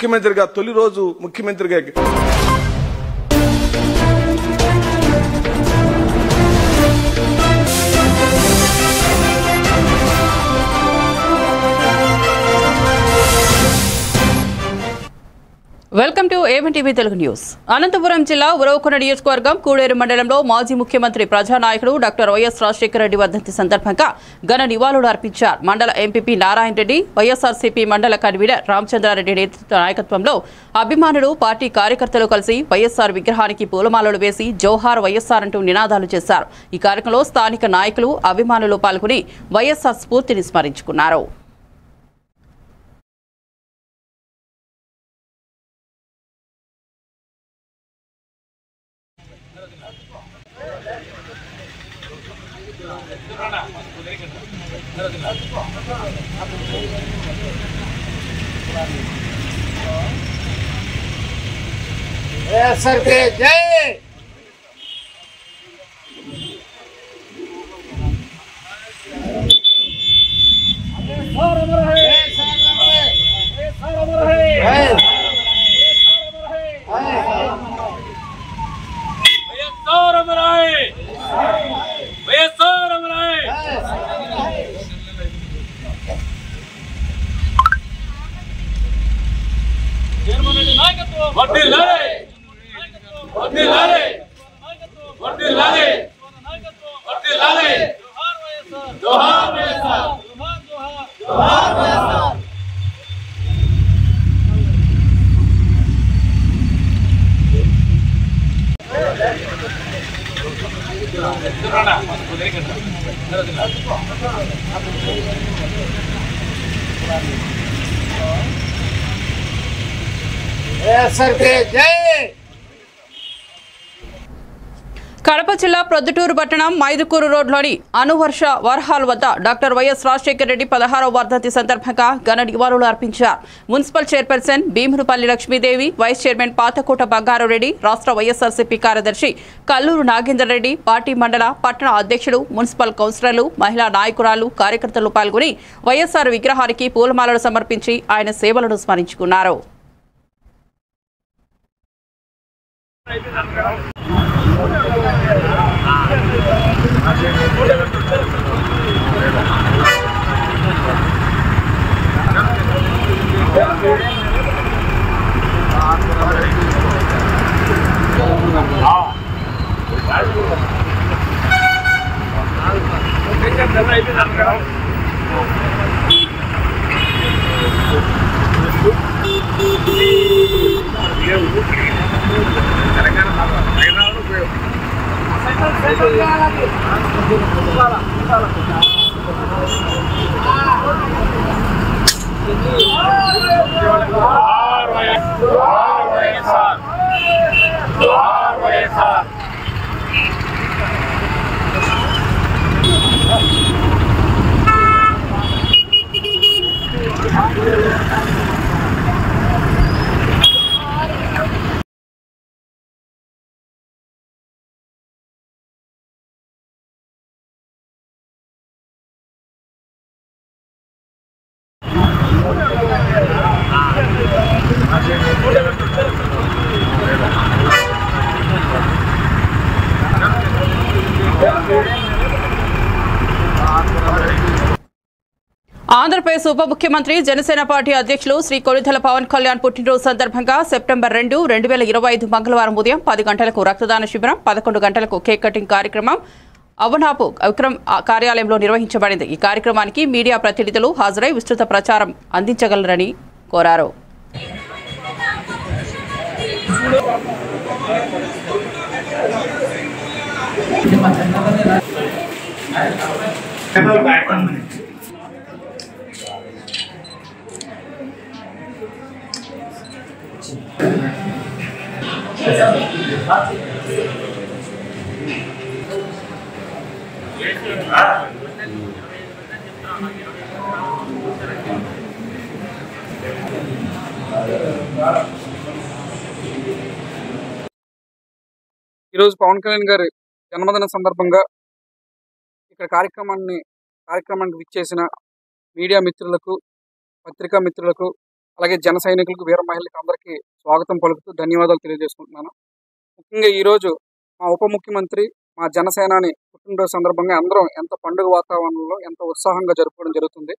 ముఖ్యమంత్రిగా తొలి రోజు ముఖ్యమంత్రిగా welcome to A one TV Telugu news. Anantapuram జిల్లా ఉరవకొండ నియోజకవర్గం కూడేరు మండలంలో మాజీ ముఖ్యమంత్రి ప్రజానాయకుడు డాక్టర్ వైఎస్ రాజశేఖర రెడ్డి వర్ధంతి సందర్భంగా ఘన నివాళులు అర్పించారు. మండల ఎంపీపీ నారాయణ రెడ్డి, వైఎస్ఆర్సీపీ మండల కన్వీనర్ రామచంద్రారెడ్డి నాయకత్వంలో అభిమానులు, పార్టీ కార్యకర్తలు కలిసి వైఎస్ఆర్ విగ్రహానికి పూలమాలలు వేసి జోహార్ వైఎస్ఆర్ అంటూ నినాదాలు చేశారు. ఈ కార్యక్రమంలో స్థానిక నాయకులు, అభిమానులు పాల్గొని వైఎస్ఆర్ స్ఫూర్తిని స్మరించుకున్నారు. కడప జిల్లా ప్రొద్దుటూరు పట్టణం మైదుకూరు రోడ్లోని అనువర్ష వర్హాల్ వద్ద డాక్టర్ వైఎస్ రాజశేఖర రెడ్డి 16వ వర్ధంతి సందర్భంగా ఘన నివాళులు అర్పించారు. Municipal chairperson Bhimunipalli Lakshmi Devi, vice chairman Pathakota Bangaru Reddy, రాష్ట్ర వైఎస్ఆర్సీపీ కార్యదర్శి కల్లూరు నాగేందర్ రెడ్డి, పార్టీ మండల, పట్టణ అధ్యక్షుడు, మున్సిపల్ కౌన్సిలర్లు, మహిళా నాయకురాలు, కార్యకర్తలు పాల్గొని వైఎస్ఆర్ విగ్రహానికి పూలమాలలు సమర్పించి ఆయన సేవలను స్మరించుకున్నారు. ఆంధ్రప్రదేశ్ ఉప ముఖ్యమంత్రి, జనసేన పార్టీ అధ్యక్షులు శ్రీ కొణిదెల పవన్ కళ్యాణ్ పుట్టినరోజు సందర్భంగా సెప్టెంబర్ 2, 2025 మంగళవారం ఉదయం 10 గంటలకు రక్తదాన శిబిరం, 11 గంటలకు కేక్ కటింగ్ కార్యక్రమం అవనాపు విక్రమ్ కార్యాలయంలో నిర్వహించబడింది. ఈ కార్యక్రమానికి మీడియా ప్రతినిధులు హాజరై విస్తృత ప్రచారం అందించగలరని కోరారు. ఈరోజు పవన్ కళ్యాణ్ గారి జన్మదిన సందర్భంగా ఇక్కడ కార్యక్రమానికి విచ్చేసిన మీడియా మిత్రులకు, పత్రికా మిత్రులకు, అలాగే జన సైనికులకు, వీర మహిళలకు అందరికీ స్వాగతం పలుకుతూ ధన్యవాదాలు తెలియజేసుకుంటున్నాను. ముఖ్యంగా ఈరోజు మా ఉప ముఖ్యమంత్రి, మా జనసేనాని పుట్టినరోజు సందర్భంగా అందరం ఎంత పండుగ వాతావరణంలో ఎంతో ఉత్సాహంగా జరుపుకోవడం జరుగుతుంది.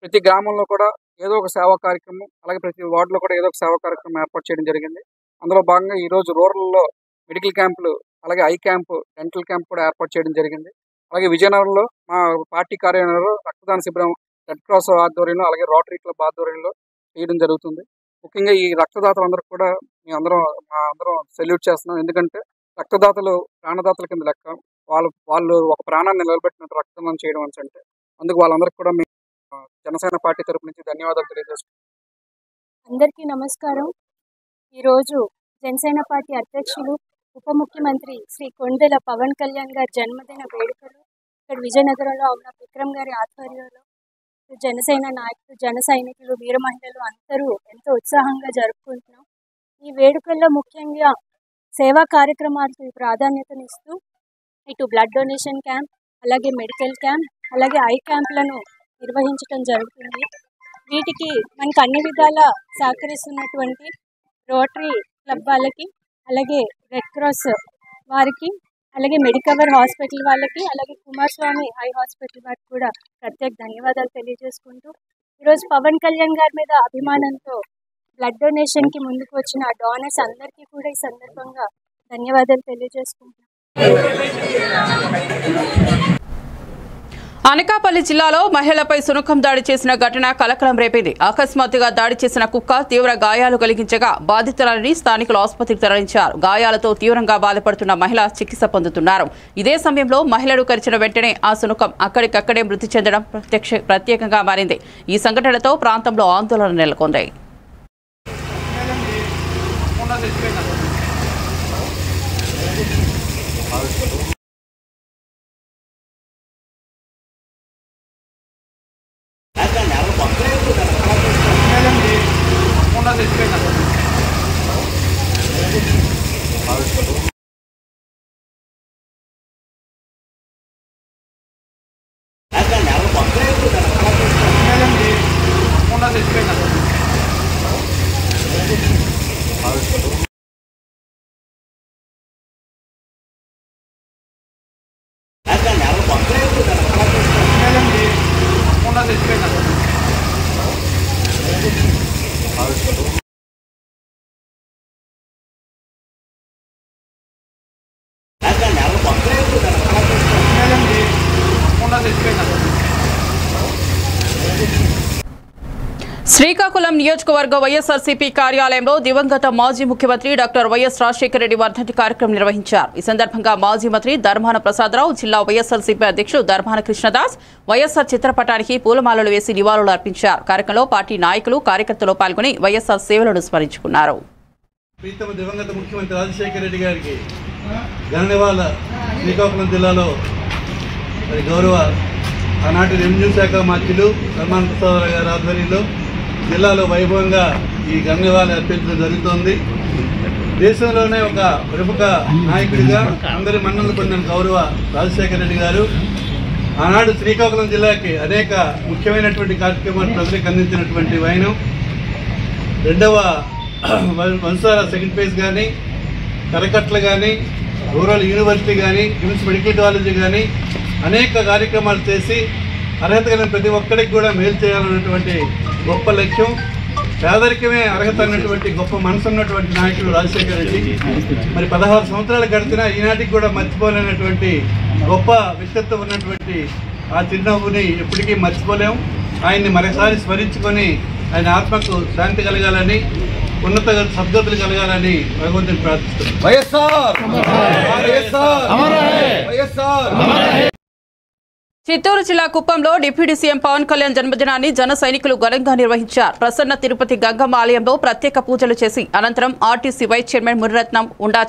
ప్రతి గ్రామంలో కూడా ఏదో ఒక సేవా కార్యక్రమం, అలాగే ప్రతి వార్డులో కూడా ఏదో ఒక సేవా కార్యక్రమం ఏర్పాటు చేయడం జరిగింది. అందులో భాగంగా ఈరోజు రూరల్లో మెడికల్ క్యాంపులు, అలాగే ఐ క్యాంపు, డెంటల్ క్యాంప్ కూడా ఏర్పాటు చేయడం జరిగింది. అలాగే విజయనగరంలో మా పార్టీ కార్యాలయంలో రక్తదాన శిబిరం రెడ్ క్రాస్ ఆధ్వర్యంలో, అలాగే రోటరీ క్లబ్ ఆధ్వర్యంలో చేయడం జరుగుతుంది. ముఖ్యంగా ఈ రక్తదాతలందరికీ కూడా మా అందరం సెల్యూట్ చేస్తున్నాం. ఎందుకంటే రక్తదాతలు ప్రాణదాతల కింద లెక్క. వాళ్ళు ఒక ప్రాణాన్ని నిలబెట్టినట్టు రక్తదానం చేయడం అంటే అందుకు వాళ్ళందరికీ కూడా జనసేన పార్టీ తరపు నుంచి ధన్యవాదాలు తెలియజేస్తున్నాం. అందరికీ నమస్కారం. ఈరోజు జనసేన పార్టీ అధ్యక్షులు, ఉప ముఖ్యమంత్రి శ్రీ కొండెల పవన్ కళ్యాణ్ గారి జన్మదిన వేడుకలు ఇక్కడ విజయనగరంలో ఉన్న విక్రమ్ గారి ఆధ్వర్యంలో జనసేన నాయకులు, జన సైనికులు, వీర మహిళలు అందరూ ఎంతో ఉత్సాహంగా జరుపుకుంటున్నాం. ఈ వేడుకల్లో ముఖ్యంగా సేవా కార్యక్రమాలకు ప్రాధాన్యతనిస్తూ ఇటు బ్లడ్ డొనేషన్ క్యాంప్, అలాగే మెడికల్ క్యాంప్, అలాగే ఐ క్యాంప్లను నిర్వహించడం జరుగుతుంది. వీటికి మనకు అన్ని విధాల సహకరిస్తున్నటువంటి రోటరీ క్లబ్ వాళ్ళకి, అలాగే రెడ్ క్రాస్ వారికి, అలాగే మెడికవర్ హాస్పిటల్ వాళ్ళకి, అలాగే కుమారస్వామి ఐ హాస్పిటల్ వారికి కూడా ప్రత్యేక ధన్యవాదాలు తెలియజేసుకుంటూ, ఈరోజు పవన్ కళ్యాణ్ గారి మీద అభిమానంతో బ్లడ్ డొనేషన్కి ముందుకు వచ్చిన డోనర్స్ అందరికీ కూడా ఈ సందర్భంగా ధన్యవాదాలు తెలియజేసుకుంటున్నాం. అనకాపల్లి జిల్లాలో మహిళలపై సునకం దాడి చేసిన ఘటన కలకలం రేపింది. అకస్మాత్తుగా దాడి చేసిన కుక్క తీవ్ర గాయాలు కలిగించగా బాధితులని స్థానికులు ఆసుపత్రికి తరలించారు. గాయాలతో తీవ్రంగా బాధపడుతున్న మహిళ చికిత్స పొందుతున్నారు. ఇదే సమయంలో మహిళలు కరిచిన వెంటనే ఆ సునకం అక్కడికక్కడే మృతి చెందడం ప్రత్యేకంగా మారింది. ఈ సంఘటనతో ప్రాంతంలో ఆందోళన నెలకొంది. శ్రీకాకుళం నియోజకవర్గ వైఎస్ఆర్సీపీ కార్యాలయంలో దివంగత మాజీ ముఖ్యమంత్రి డాక్టర్ వైఎస్ రాజశేఖర రెడ్డి వర్ధంతి కార్యక్రమం నిర్వహించారు. ఈ సందర్భంగా మాజీ మంత్రి ధర్మాన ప్రసాదరావు, జిల్లా వైఎస్ఆర్సీపీ అధ్యక్షుడు ధర్మాన కృష్ణదాస్ వైఎస్ఆర్ చిత్రపటానికి పూలమాలలు వేసి నివాళులు అర్పించారు. కార్యక్రమంలో పార్టీ నాయకులు, కార్యకర్తలు పాల్గొని వైఎస్ఆర్ సేవలను స్మరించుకున్నారు. ప్రీతమ దివంగత ముఖ్యమంత్రి రాజశేఖర రెడ్డి గారికి ఘననివాళ శ్రీకాకుళం జిల్లాలో గౌరవ ఆనాటి రెవెన్యూ శాఖ మంత్రులు ధర్మాన ప్రసాదరావు గారి ఆధ్వర్యంలో జిల్లాలో వైభవంగా ఈ ఘననివాళి అర్పించడం జరుగుతోంది. దేశంలోనే ఒక ప్రముఖ నాయకుడిగా అందరి మన్ననలు పొందిన గౌరవ రాజశేఖర రెడ్డి గారు ఆనాడు శ్రీకాకుళం జిల్లాకి అనేక ముఖ్యమైనటువంటి కార్యక్రమాలు ప్రజలకు అందించినటువంటి వైనం, రెండవ వంశాల సెకండ్ ఫేజ్ కానీ, కరకట్ల కానీ, రూరల్ యూనివర్సిటీ కానీ, కిమ్స్ మెడికల్ కాలేజీ కానీ అనేక కార్యక్రమాలు చేసి అర్హత కలిగిన ప్రతి ఒక్కరికి కూడా మేలు చేయాలన్నటువంటి గొప్ప లక్ష్యం, పేదరికమే అర్హత అన్నటువంటి గొప్ప మనసు ఉన్నటువంటి నాయకుడు రాజశేఖర రెడ్డి. మరి 16 సంవత్సరాలు గడిచినా ఈనాటికి కూడా మర్చిపోలేనటువంటి గొప్ప వ్యక్తిత్వం ఉన్నటువంటి ఆ చిరునవ్వుని ఎప్పటికీ మర్చిపోలేము. ఆయన్ని మరోసారి స్మరించుకొని ఆయన ఆత్మకు శాంతి కలగాలని, ఉన్నత సద్గతులు కలగాలని భగవంతుని ప్రార్థిస్తున్నాం. చిత్తూరు జిల్లా కుప్పంలో డిప్యూటీ సీఎం పవన్ కళ్యాణ్ జన్మదినాన్ని జన సైనికులు ఘనంగా నిర్వహించారు. ప్రసన్న తిరుపతి గంగమ్మ ఆలయంలో ప్రత్యేక పూజలు చేసి అనంతరం RTC vice chairman Muniratnam, UDA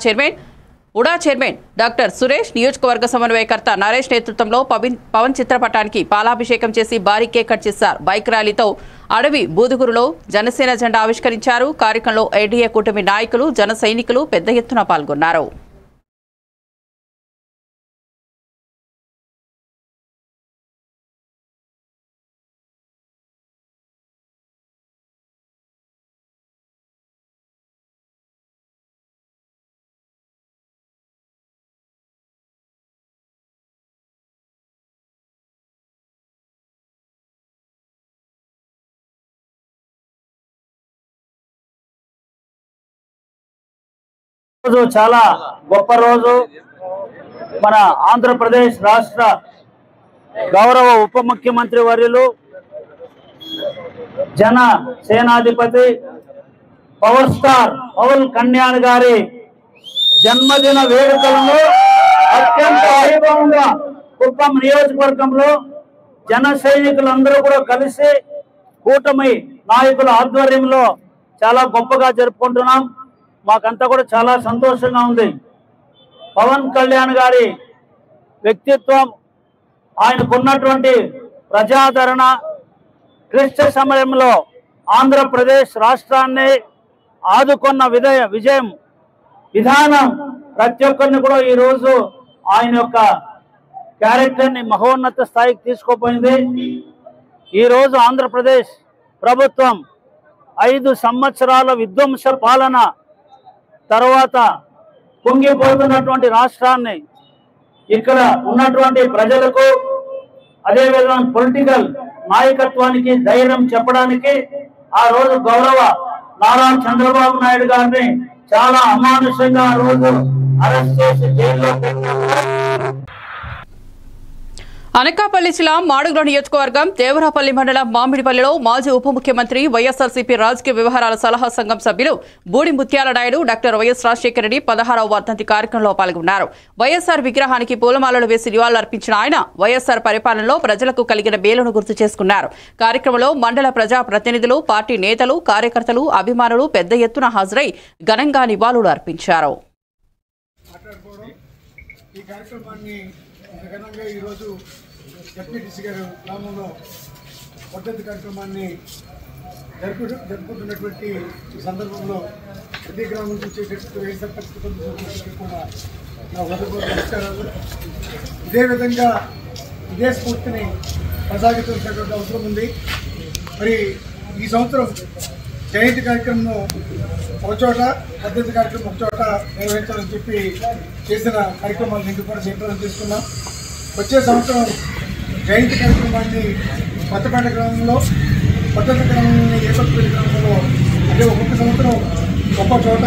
chairman doctor Suresh, నియోజకవర్గ సమన్వయకర్త నరేష్ నేతృత్వంలో పవన్ చిత్రపటానికి పాలాభిషేకం చేసి భారీ కేక్ కట్ చేశారు. బైక్ ర్యాలీతో అడవి బూదుగురులో జనసేన జెండా ఆవిష్కరించారు. కార్యక్రమంలో ఎన్డీఏ కూటమి నాయకులు, జన సైనికులు పెద్ద ఎత్తున పాల్గొన్నారు. రోజు చాలా గొప్ప రోజు. మన ఆంధ్రప్రదేశ్ రాష్ట్ర గౌరవ ఉప ముఖ్యమంత్రి వర్యులు జన సేనాధిపతి పవర్ స్టార్ పవన్ కళ్యాణ్ గారి జన్మదిన వేడుకలను అత్యంత వైభవంగా కుప్పం నియోజకవర్గంలో జన సైనికులందరూ కూడా కలిసి కూటమి నాయకుల ఆధ్వర్యంలో చాలా గొప్పగా జరుపుకుంటున్నాం. మాకంతా కూడా చాలా సంతోషంగా ఉంది. పవన్ కళ్యాణ్ గారి వ్యక్తిత్వం, ఆయనకున్నటువంటి ప్రజాదరణ, క్లిష్ట సమయంలో ఆంధ్రప్రదేశ్ రాష్ట్రాన్ని ఆదుకున్న విధానం ప్రతి ఒక్కరిని కూడా ఈరోజు ఆయన యొక్క క్యారెక్టర్ని మహోన్నత స్థాయికి తీసుకుపోయింది. ఈరోజు ఆంధ్రప్రదేశ్ ప్రభుత్వం 5 సంవత్సరాల విధ్వంస పాలన తర్వాత పొంగిపోతున్నటువంటి రాష్ట్రాన్ని ఇక్కడ ఉన్నటువంటి ప్రజలకు అదేవిధంగా పొలిటికల్ నాయకత్వానికి ధైర్యం చెప్పడానికి ఆ రోజు గౌరవ నారా చంద్రబాబు నాయుడు గారిని చాలా అమానుషంగా ఆ రోజు అరెస్ట్ చేసి జైల్లో పెట్టారు. అనకాపల్లి జిల్లా మాడుగుల నియోజకవర్గం దేవరాపల్లి మండలం మామిడిపల్లిలో మాజీ ఉప ముఖ్యమంత్రి వైఎస్ఆర్సీపీ రాజకీయ వ్యవహారాల సలహా సంఘం సభ్యులు బూడి ముత్యాల నాయుడు డాక్టర్ వైఎస్ రాజశేఖర రెడ్డి 16వ వర్ధంతి కార్యక్రమంలో పాల్గొన్నారు. వైఎస్ఆర్ విగ్రహానికి పూలమాలలు వేసి నివాళులర్పించిన ఆయన వైఎస్ఆర్ పరిపాలనలో ప్రజలకు కలిగిన మేలును గుర్తు చేసుకున్నారు. కార్యక్రమంలో మండల ప్రజా ప్రతినిధులు, పార్టీ నేతలు, కార్యకర్తలు, అభిమానులు పెద్ద ఎత్తున హాజరై ఘనంగా నివాళులు అర్పించారు. జడ్పీటీసీ గారు గ్రామంలో వర్ధంతి కార్యక్రమాన్ని జరుపుకుంటున్నటువంటి ఈ సందర్భంలో ప్రతి గ్రామం నుంచి వచ్చేటటువంటి వైఎస్ఆర్ పరిస్థితులు కూడా నా హృదయపూర్వక నమస్కారాలు. ఇదే విధంగా ఇదే స్ఫూర్తిని కొనసాగించాల్సినటువంటి అవసరం ఉంది. మరి ఈ సంవత్సరం జయంతి కార్యక్రమం ఒక చోట, వర్ధంతి కార్యక్రమం ఒక చోట నిర్వహించాలని చెప్పి చేసిన కార్యక్రమాలను కూడా చేయాలని తీసుకున్నాం. వచ్చే సంవత్సరం జయంతి కార్యక్రమాన్ని కొత్తపేట గ్రామంలో, కొత్తపేట గ్రామంలోని ఏపట్పల్లి గ్రామంలో, అదే ఒక్కొక్క సంవత్సరం ఒక్కొక్క చోట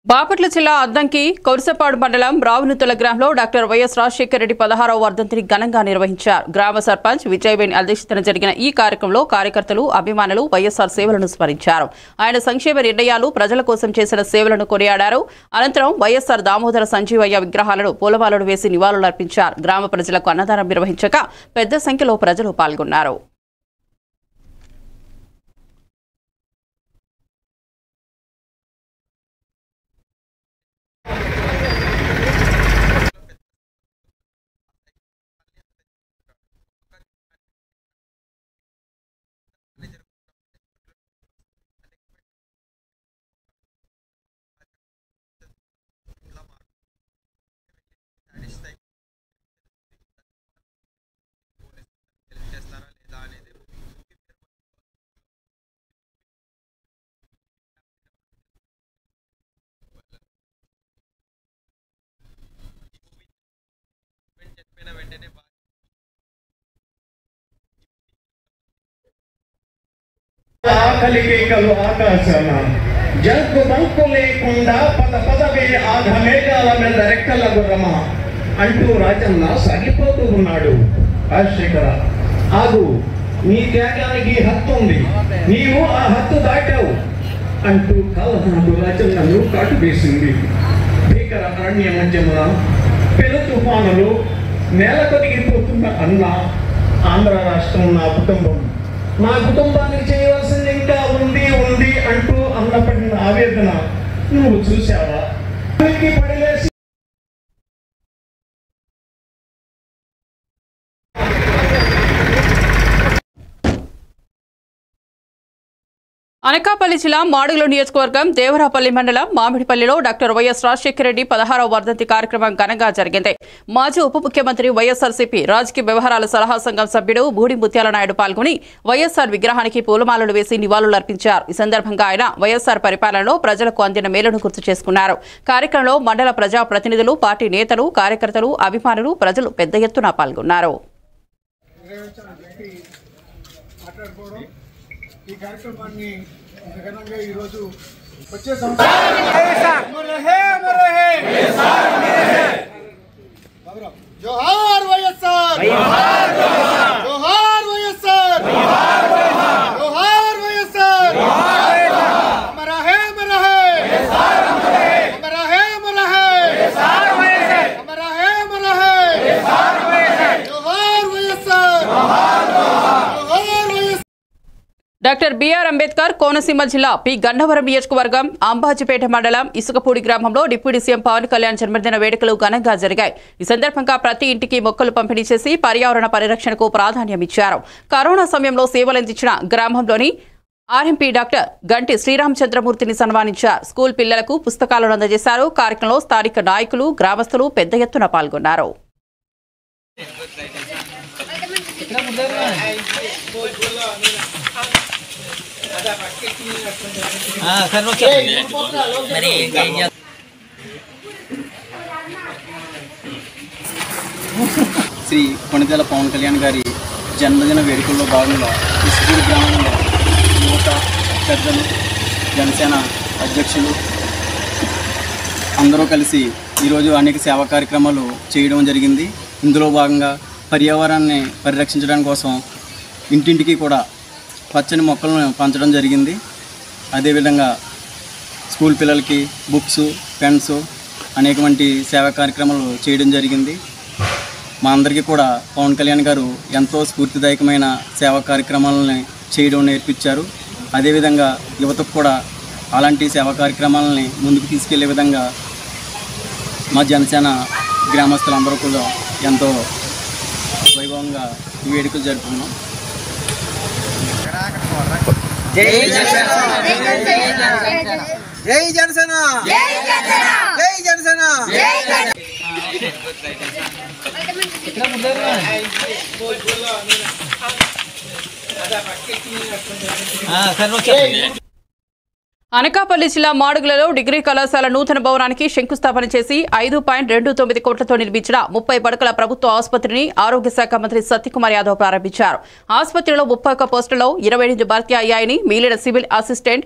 బాపట్ల జిల్లా అద్దంకి కొరసపాడు మండలం రావునుతల గ్రామంలో డాక్టర్ వైఎస్ రాజశేఖర రెడ్డి 16వ వర్ధంతిని ఘనంగా నిర్వహించారు. గ్రామ సర్పంచ్ విజయవేణి అధ్యక్షతన జరిగిన ఈ కార్యక్రమంలో కార్యకర్తలు, అభిమానులు వైఎస్ఆర్ సేవలను స్మరించారు. ఆయన సంక్షేమ నిర్ణయాలు, ప్రజల కోసం చేసిన సేవలను కొనియాడారు. అనంతరం వైఎస్ఆర్ దామోదర సంజీవయ్య విగ్రహాలను పూలమాలలు వేసి నివాళులర్పించారు. గ్రామ ప్రజలకు అన్నదానం నిర్వహించగా పెద్ద సంఖ్యలో ప్రజలు పాల్గొన్నారు. ఆకలి కేకలు ఆకాశాన జంకు బంకు లేకుండా పదవే ఆఘమేఘాల మీద రెక్కల గుర్రమా అంటూ రాజన్న సాగిపోతూ ఉన్నాడు. రాజశేఖర, ఆగు, నీ త్యాగానికి హక్కు ఉంది, నీవు ఆ హక్కు దాటావు అంటూ కాలనాడు రాజన్నను కాటు వేసింది. భీకర అరణ్య మధ్యమున పెను తుఫానులు, నేల కొరిగిపోతున్న అన్న, ఆంధ్ర రాష్ట్రం నా కుటుంబం, నా కుటుంబానికి చేయవలసింది ఇంకా ఉంది అంటూ అన్నపడిన ఆవేదన నువ్వు చూసావా? పడిలేసి అనకాపల్లి జిల్లా మాడుగుల నియోజకవర్గం దేవరాపల్లి మండలం మామిడిపల్లిలో డాక్టర్ వైఎస్ రాజశేఖర రెడ్డి 16వ వర్ధంతి కార్యక్రమం ఘనంగా జరిగింది. మాజీ ఉప ముఖ్యమంత్రి వైఎస్ఆర్సీపీ రాజకీయ వ్యవహారాల సలహా సంఘం సభ్యుడు బూడి ముత్యాల నాయుడు పాల్గొని వైఎస్ఆర్ విగ్రహానికి పూలమాలలు వేసి నివాళులర్పించారు. ఈ సందర్భంగా ఆయన వైఎస్ఆర్ పరిపాలనలో ప్రజలకు అందిన మేలును గుర్తు చేసుకున్నారు. కార్యక్రమంలో మండల ప్రజా ప్రతినిధులు, పార్టీ నేతలు, కార్యకర్తలు, అభిమానులు, ప్రజలు పెద్ద ఎత్తున పాల్గొన్నారు. ఈ కార్యక్రమాన్ని ఘనంగా ఈరోజు వచ్చే జోహార్ వైఎస్ఆర్, జోహార్ వైఎస్ఆర్, జోహార్ వైఎస్ఆర్, అమర హే అమర హే, అమర హే అమర హే, అమర హే అమర హే, జోహార్ వైఎస్ఆర్, జోహార్ వైఎస్ఆర్. డాక్టర్ బిఆర్ అంబేద్కర్ కోనసీమ జిల్లా పి గన్నవరం నియోజకవర్గం అంబాజీపేట మండలం ఇసుకపూడి గ్రామంలో డిప్యూటీ సీఎం పవన్ కళ్యాణ్ జన్మదిన వేడుకలు ఘనంగా జరిగాయి. ఈ సందర్భంగా ప్రతి ఇంటికి మొక్కలు పంపిణీ చేసి పర్యావరణ పరిరక్షణకు ప్రాధాన్యమిచ్చారు. కరోనా సమయంలో సేవలందించిన గ్రామంలోని ఆర్ఎంపీ డాక్టర్ గంటి శ్రీరామచంద్రమూర్తిని సన్మానించారు. స్కూల్ పిల్లలకు పుస్తకాలను అందజేశారు. కార్యక్రమంలో స్థానిక నాయకులు, గ్రామస్తులు పెద్ద ఎత్తున పాల్గొన్నారు. శ్రీ కొణిదెల పవన్ కళ్యాణ్ గారి జన్మదిన వేడుకల్లో భాగంగా ఇసుకూరు గ్రామంలో యువత, పెద్దలు, జనసేన అధ్యక్షులు అందరూ కలిసి ఈరోజు అనేక సేవా కార్యక్రమాలు చేయడం జరిగింది. ఇందులో భాగంగా పర్యావరణాన్ని పరిరక్షించడం కోసం ఇంటింటికి కూడా పచ్చని మొక్కలను పంచడం జరిగింది. అదేవిధంగా స్కూల్ పిల్లలకి బుక్స్, పెన్స్ అనేకమంది సేవా కార్యక్రమాలు చేయడం జరిగింది. మా అందరికీ కూడా పవన్ కళ్యాణ్ గారు ఎంతో స్ఫూర్తిదాయకమైన సేవా కార్యక్రమాలని చేయడం నేర్పించారు. అదేవిధంగా యువతకు కూడా అలాంటి సేవా కార్యక్రమాలని ముందుకు తీసుకెళ్లే విధంగా మా జనసేన గ్రామస్తులందరూ కూడా ఎంతో వైభవంగా ఈ వేడుకలు జరుపుకున్నాం. జై జనసేన, జై జనసేన, జై జనసేన, జై జనసేన, జై జనసేన. అనకాపల్లి జిల్లా మాడుగులలో డిగ్రీ కళాశాల నూతన భవనానికి శంకుస్థాపన చేసి 5.29 కోట్లతో నిర్మించిన 30 పడకల ప్రభుత్వ ఆసుపత్రిని ఆరోగ్య శాఖ మంత్రి సత్యకుమార్ యాదవ్ ప్రారంభించారు. ఆసుపత్రిలో 31 పోస్టుల్లో 28 భర్తీ అయ్యాయని, మిగిలిన civil assistant,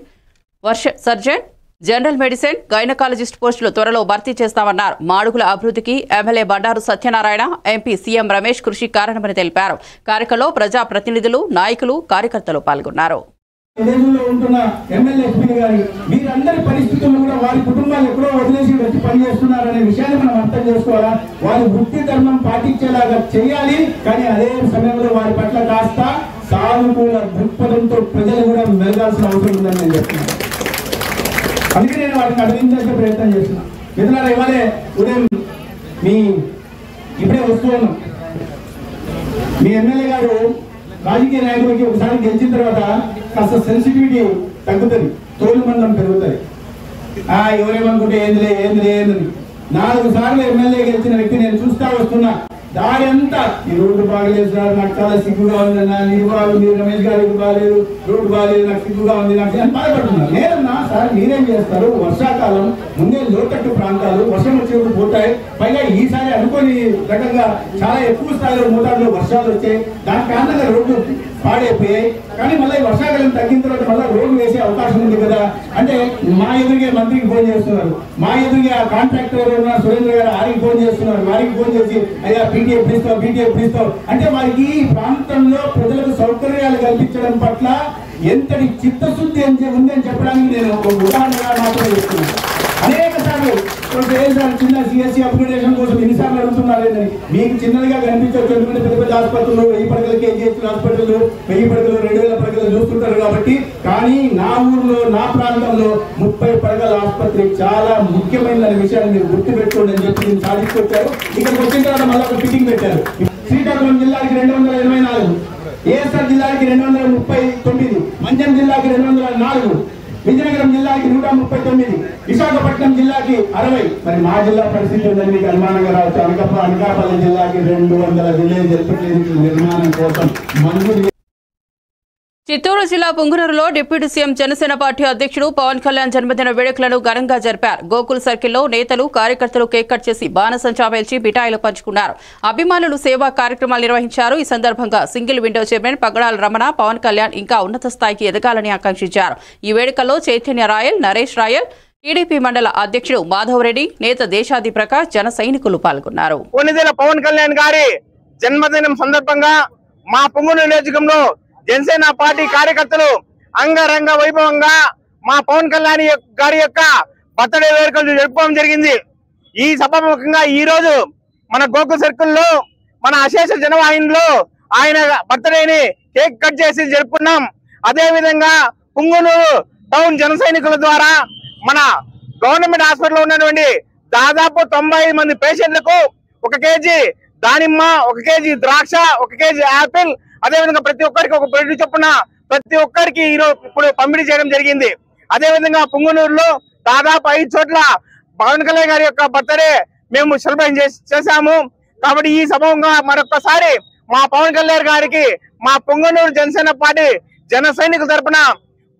surgeon, general medicine, gynaecologist పోస్టులు త్వరలో భర్తీ చేస్తామన్నారు. మాడుగుల అభివృద్ధికి MLA Bandaru Satyanarayana, MP CM Ramesh కృషి కారణమని తెలిపారు. కార్యక్రమంలో ప్రజా ప్రతినిధులు, నాయకులు, కార్యకర్తలు పాల్గొన్నారు. విలేజ్లో ఉంటున్న ఎమ్మెల్యే ఎస్పీ గారు వీరందరి పరిస్థితుల్లో కూడా వారి కుటుంబాలు ఎక్కడో వదిలేసి వచ్చి పనిచేస్తున్నారనే విషయాన్ని మనం అర్థం చేసుకోవాలా. వారి వృత్తి ధర్మం పాటించేలాగా చేయాలి. కానీ అదే సమయంలో వారి పట్ల కాస్త సానుకూల దృక్పథంతో ప్రజలు కూడా మెలగాల్సిన అవసరం ఉందని నేను చెప్తున్నాను. అందుకే నేను వాటిని అడిగించే ప్రయత్నం చేస్తున్నా. మిత్రులారా, ఇవాళే ఉదయం ఇప్పుడే వస్తూ ఉన్నాం. మీ ఎమ్మెల్యే గారు రాజకీయ నాయకులకి ఒకసారి గెలిచిన తర్వాత కాస్త సెన్సిటివిటీ తగ్గుతుంది, తోలు మండలం పెరుగుతుంది. ఎవరేమనుకుంటే ఏంది 4 సార్లు ఎమ్మెల్యే గెలిచిన వ్యక్తి నేను చూస్తా వస్తున్నా. దారి అంతా ఈ రోడ్డు బాగలేదు సార్, నాకు చాలా సిగ్గుగా ఉందన్నా, నీరు బాగుంది, రమేష్ గారికి బాగాలేదు, రోడ్డు బాగాలేదు, నాకు సిగ్గుగా ఉంది, నాకు నేను బాధపడుతున్నా. లేదన్నా సార్, మీరేం చేస్తారు? వర్షాకాలం ముందే లోతట్టు ప్రాంతాలు వర్షం వచ్చేప్పుడు పోతాయి. పైగా ఈసారి అనుకోని రకంగా చాలా ఎక్కువ స్థాయిలో మోతాదులో వర్షాలు వచ్చాయి. దాని కారణంగా రోడ్లు పాడైపోయాయి. కానీ మళ్ళీ వర్షాకాలం తగ్గిన తర్వాత మళ్ళీ రోడ్లు వేసే అవకాశం ఉంది కదా అంటే మా ఎదురుగా మంత్రికి ఫోన్ చేస్తున్నారు, మా ఎదురుగా కాంట్రాక్టర్ సురేంద్ర గారు ఆరికి ఫోన్ చేస్తున్నారు, వారికి ఫోన్ చేసి అయ్యా బీటీఎఫ్ ఇస్తావు అంటే వారికి ఈ ప్రాంతంలో ప్రజలకు సౌకర్యాలు కల్పించడం పట్ల ఎంతటి చిత్తశుద్ధి ఉందని చెప్పడానికి నేను ఒక ఉదాహరణగా మాత్రమే చెప్తున్నాను. అనేక సార్లు చిన్న సిఎస్సి అప్గ్రేడేషన్ కోసం ఎన్నిసార్లు అడుగుతున్నారు లేదని మీకు చిన్నదిగా కనిపించవచ్చు. ఎందుకంటే పెద్ద పెద్ద ఆసుపత్రులు 1000 పడకల కేజీహెచ్ హాస్పిటల్ 1000 పడకలు 2000 పడకలు చూస్తుంటారు కాబట్టి. కానీ నా ఊర్లో నా ప్రాంతంలో 30 పడకల ఆసుపత్రి చాలా ముఖ్యమైన విషయాన్ని మీరు గుర్తుపెట్టుకోండి అని చెప్పి నేను సాధించుకొచ్చారు. ఇక్కడికి వచ్చిన తర్వాత మళ్ళీ ఒక ఫిట్టింగ్ పెట్టారు. శ్రీకాకుళం జిల్లాకి 284, ఏఎస్ఆర్ జిల్లాకి 239, మంజం జిల్లాకి 204, విజయనగరం జిల్లాకి 139, విశాఖపట్నం జిల్లాకి 60. మరి మా జిల్లా పరిస్థితి ఉందని మీకు అనుమానంగా రావచ్చు. అనకాపల్లి జిల్లాకి 200 విలేజ్ హెల్త్ క్లినిక్ నిర్మాణం కోసం మంజూరు. చిత్తూరు జిల్లా పుంగునూరులో డిప్యూటీ సీఎం జనసేన పార్టీ అధ్యక్షుడు పవన్ కళ్యాణ్ జన్మదిన వేడుకలను ఘనంగా జరిపారు. గోకుల్ సర్కిల్లో నేతలు కార్యకర్తలు కేక్ కట్ చేసి బాణసంచా పేల్చి మిఠాయిలు పంచుకున్నారు. అభిమానులు సేవా కార్యక్రమాలు నిర్వహించారు. ఈ సందర్భంగా సింగిల్ విండో చైర్మన్ పగడాల రమణ పవన్ కళ్యాణ్ ఇంకా ఉన్నత స్థాయికి ఎదగాలని ఆకాంక్షించారు. ఈ వేడుకల్లో Chaitanya royal, Naresh royal, TDP మండల అధ్యక్షుడు మాధవరెడ్డి, నేత దేశాది ప్రకాష్, జన సైనికులు పాల్గొన్నారు. పవన్ కళ్యాణ్ గారి జన్మదినం సందర్భంగా మా పుంగునూరు నియోజకంలో జనసేన పార్టీ కార్యకర్తలు అంగరంగ వైభవంగా మా పవన్ కళ్యాణ్ గారి యొక్క బర్త్డే వేడుకలు జరుపుకోవడం జరిగింది. ఈ సభాముఖంగా ఈ రోజు మన గోకుల్ సర్కిల్లో మన అశేష జనవాహినిలో ఆయన బర్త్డేని కేక్ కట్ చేసి జరుపుకున్నాం. అదే విధంగా పుంగునూరు టౌన్ జన సైనికుల ద్వారా మన గవర్నమెంట్ హాస్పిటల్లో ఉన్నటువంటి దాదాపు 90 మంది పేషెంట్లకు 1 కేజీ దానిమ్మ, 1 కేజీ ద్రాక్ష, 1 కేజీ యాపిల్, అదేవిధంగా ప్రతి ఒక్కరికి 1 బ్రెడ్ చొప్పున ప్రతి ఒక్కరికి ఇప్పుడు పంపిణీ చేయడం జరిగింది. అదేవిధంగా పుంగునూరులో దాదాపు 5 చోట్ల పవన్ కళ్యాణ్ గారి యొక్క బర్త్డే మేము సెలబ్రేట్ చేశాము. కాబట్టి ఈ సభంగా మరొకసారి మా పవన్ కళ్యాణ్ గారికి మా పుంగునూరు జనసేన పార్టీ జన సైనికుల తరపున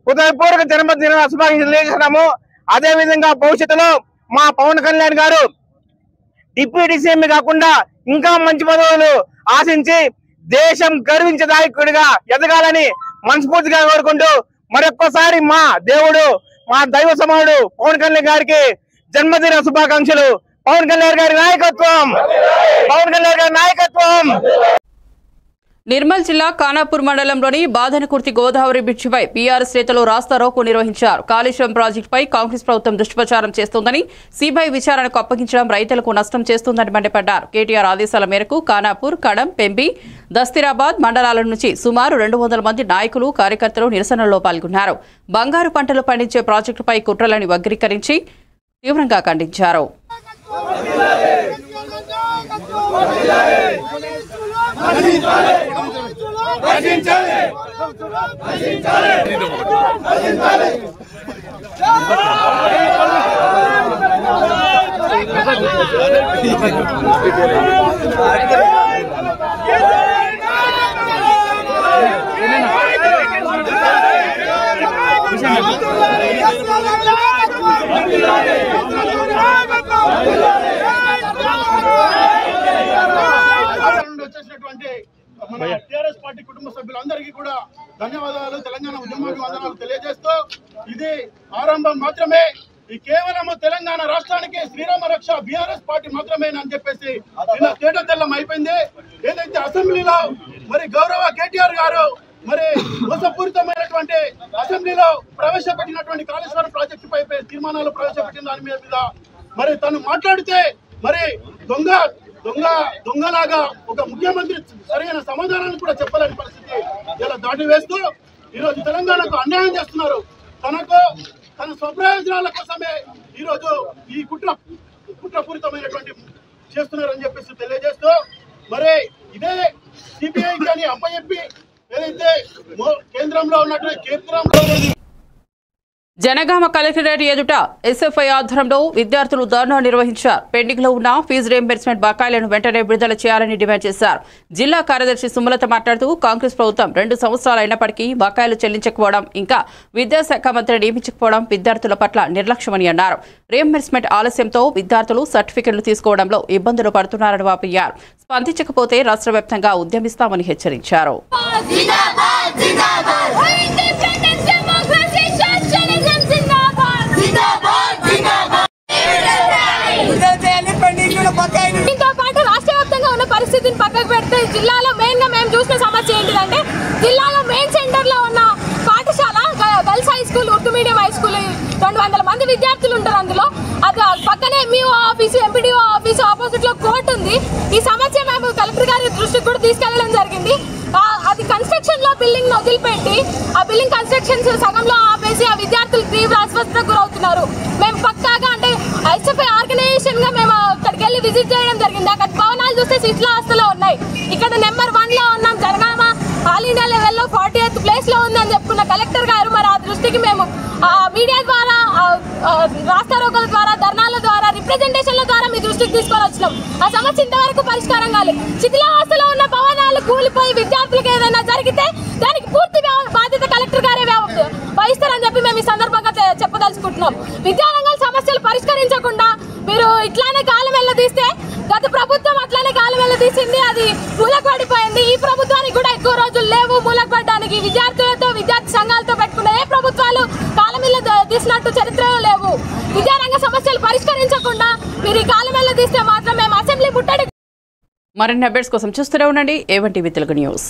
హృదయపూర్వక జన్మదిన శుభాకాంక్షలు తెలియజేస్తున్నాము. అదే విధంగా భవిష్యత్తులో మా పవన్ కళ్యాణ్ గారు డిప్యూటీ సీఎం కాకుండా ఇంకా మంచి పదవులు ఆశించి దేశం గర్వించే నాయకుడిగా ఎదగాలని మనస్ఫూర్తిగా కోరుకుంటూ మరొక్కసారి మా దేవుడు, మా దైవ సమానుడు పవన్ కళ్యాణ్ గారికి జన్మదిన శుభాకాంక్షలు. పవన్ కళ్యాణ్ గారి నాయకత్వం, పవన్ కళ్యాణ్ గారి నాయకత్వం. నిర్మల్ జిల్లా ఖానాపూర్ మండలంలోని బాదనకుర్తి గోదావరి బ్రిడ్జిపై పీఆర్ఎస్ నేతలు రాస్తారోకో నిర్వహించారు. కాళేశ్వరం ప్రాజెక్టుపై కాంగ్రెస్ ప్రభుత్వం దుష్ప్రచారం చేస్తోందని, సిబిఐ విచారణకు అప్పగించడం రైతులకు నష్టం చేస్తోందని మండిపడ్డారు. కేటీఆర్ ఆదేశాల మేరకు ఖానాపూర్, కడం, పెంబి, దస్తీరాబాద్ మండలాల నుంచి సుమారు 200 మంది నాయకులు, కార్యకర్తలు నిరసనలో పాల్గొన్నారు. బంగారు పంటలు పండించే ప్రాజెక్టుపై కుట్రలను వక్రీకరించి తీవ్రంగా ఖండించారు. వచ్చేసినటువంటి మన టిఆర్ఎస్ పార్టీ కుటుంబ సభ్యులందరికీ కూడా ధన్యవాదాలు, తెలంగాణ ఉద్యమాభివందనాలు తెలియజేస్తూ ఇది ఆరంభం మాత్రమే. ఈ కేవలం తెలంగాణ రాష్ట్రానికి శ్రీరామ రక్ష బీఆర్ఎస్ పార్టీ మాత్రమేనని చెప్పేసి నిన్న తేటతెల్లం అయిపోయింది. ఏదైతే అసెంబ్లీలో మరి గౌరవ కేటీఆర్ గారు మరి మోసపూరితమైనటువంటి అసెంబ్లీలో ప్రవేశపెట్టినటువంటి కాళేశ్వరం ప్రాజెక్టు పై తీర్మానాలు ప్రవేశపెట్టిన దాని మీద మరి తను మాట్లాడితే మరి దొంగలాగా ఒక ముఖ్యమంత్రి సరైన సమాధానాన్ని కూడా చెప్పలేని పరిస్థితి ఇలా దాటి వేస్తూ ఈరోజు తెలంగాణకు అన్యాయం చేస్తున్నారు. తన స్వప్రయోజనాల కోసమే ఈరోజు ఈ కుట్రపూరితమైనటువంటి చేస్తున్నారని చెప్పేసి తెలియజేస్తూ మరి ఇదే సిబిఐ కానీ అప్పచెప్పి ఏదైతే కేంద్రంలో ఉన్నటువంటి జనగామ కలెక్టరేట్ ఎదుట ఎస్ఎఫ్ఐ ఆధ్వర్యంలో విద్యార్థులు ధర్నా నిర్వహించారు. పెండింగ్ లో ఉన్న ఫీజు రీయింబర్స్మెంట్ బకాయిలను వెంటనే విడుదల చేయాలని డిమాండ్ చేశారు. జిల్లా కార్యదర్శి సుమలత మాట్లాడుతూ కాంగ్రెస్ ప్రభుత్వం 2 సంవత్సరాలు అయినప్పటికీ బకాయిలు చెల్లించకపోవడం, ఇంకా విద్యాశాఖ మంత్రి నియమించకపోవడం విద్యార్థుల పట్ల నిర్లక్ష్యమని అన్నారు. రీయింబర్స్మెంట్ ఆలస్యంతో విద్యార్థులు సర్టిఫికెట్లు తీసుకోవడంలో ఇబ్బందులు పడుతున్నారని వాపోయారు. స్పందించకపోతే రాష్ట్ర వ్యాప్తంగా ఉద్యమిస్తామని హెచ్చరించారు. దీంతో పాటు రాష్ట్ర వ్యాప్తంగా ఉన్న పరిస్థితిని పక్కకు పెడితే జిల్లాలో మెయిన్ గా మేము చూసిన సమస్య ఏంటిదంటే జిల్లాలో మెయిన్ సెంటర్ లో ఉన్న పాఠశాల girls high school, Urdu medium high school 200 మంది విద్యార్థులు ఉంటారు. అందులో అది పక్కనే MEO office, MPDO office opposite లో కోర్టు ఉంది. ఈ సమస్య మేము కలెక్టర్ గారి దృష్టికి కూడా తీసుకెళ్లడం జరిగింది. అది కన్స్ట్రక్షన్ లో బిల్డింగ్ ను వదిలిపెట్టి ఆ బిల్డింగ్ కన్స్ట్రక్షన్స్ సగంలో ఆపేసి ఆ విద్యార్థులు తీవ్ర అస్వస్థతకు గురవుతున్నారు. మేము పక్కాగా అంటే ఎస్ఎఫ్ఐ ఆర్గనైజేషన్ గా మేము అక్కడికి వెళ్ళి విజిట్ చేయడం జరిగింది. అక్కడ భవనాలు చూస్తే శిథిలావస్థలో ఉన్నాయి. ఇక్కడ నెంబర్ 1 లో ఉన్నాం. జనగామ ఆల్ ఇండియా లెవెల్లో 48th ప్లేస్ లో ఉందని చెప్పుకున్న కలెక్టర్ గారు మరి ఆ దృష్టికి మేము మీడియా ద్వారా, రాస్తారోకల ద్వారా, ధర్నాల ద్వారా, రిప్రజెంటేషన్ల ద్వారా మీ దృష్టికి తీసుకొని వచ్చినాం. ఆ సమస్య ఇంతవరకు పరిష్కారం కాలేదు. శిథిలావస్థలో ఉన్న భవనాలు కూలిపోయి విద్యార్థులకు ఏదైనా జరిగితే దానికి పూర్తి బాధ్యత కలెక్టర్ గారే వహిస్తారని చెప్పి మేము ఈ సందర్భంగా చెప్పదలుచుకుంటున్నాం. విద్యారంగం సమస్యలు పరిష్కరించకుండా మీరు ఇట్లానే కాలం వెళ్ళదీస్తే గత ప్రభుత్వం అట్లానే కాలం వెళ్ళదీసింది, అది మూలకు పడిపోయింది. ఈ ప్రభుత్వానికి కూడా ఎక్కువ రోజులు లేవు మూలకు పడడానికి. విద్యార్థులతో, విద్యార్థి సంఘాలతో పెట్టుకున్న ఏ ప్రభుత్వాలు కాలం తీసినట్టు చరిత్రలో లేవు. విద్యారంగ సమస్యలు పరిష్కరించకుండా మీరు ఈ కాలం వెళ్ళదీస్తే మాత్రం మేము అసెంబ్లీ ముట్టడి. మరిన్ని అప్డేట్స్ కోసం చూస్తూనే ఉండండి A1 టీవీ తెలుగు న్యూస్.